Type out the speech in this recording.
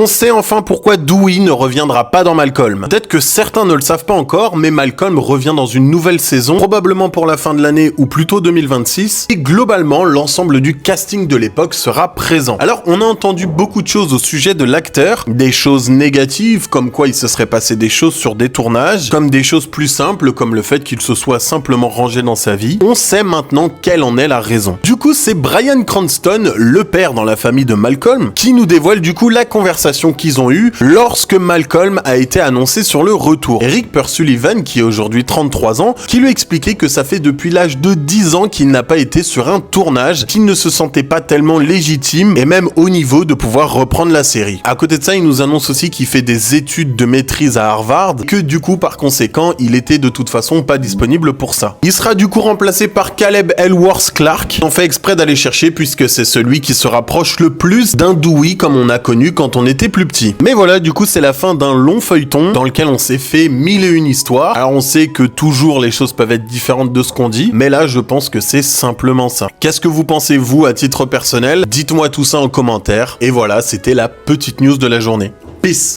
On sait enfin pourquoi Dewey ne reviendra pas dans Malcolm. Peut-être que certains ne le savent pas encore, mais Malcolm revient dans une nouvelle saison, probablement pour la fin de l'année ou plutôt 2026, et globalement, l'ensemble du casting de l'époque sera présent. Alors, on a entendu beaucoup de choses au sujet de l'acteur, des choses négatives, comme quoi il se serait passé des choses sur des tournages, comme des choses plus simples, comme le fait qu'il se soit simplement rangé dans sa vie. On sait maintenant quelle en est la raison. Du coup, c'est Bryan Cranston, le père dans la famille de Malcolm, qui nous dévoile du coup la conversation qu'ils ont eue lorsque Malcolm a été annoncé sur le retour. Eric Sullivan, qui est aujourd'hui 33 ans, qui lui expliquait que ça fait depuis l'âge de 10 ans qu'il n'a pas été sur un tournage, qu'il ne se sentait pas tellement légitime et même au niveau de pouvoir reprendre la série. À côté de ça, il nous annonce aussi qu'il fait des études de maîtrise à Harvard, que du coup, par conséquent, il était de toute façon pas disponible pour ça. Il sera du coup remplacé par Caleb Ellsworth Clark. On fait exprès d'aller chercher puisque c'est celui qui se rapproche le plus d'un Dewey comme on a connu quand on était plus petit. Mais voilà, du coup, c'est la fin d'un long feuilleton dans lequel on s'est fait 1001 histoires. Alors on sait que toujours les choses peuvent être différentes de ce qu'on dit, mais là je pense que c'est simplement ça. Qu'est-ce que vous pensez vous à titre personnel? Dites-moi tout ça en commentaire. Et voilà, c'était la petite news de la journée. Peace!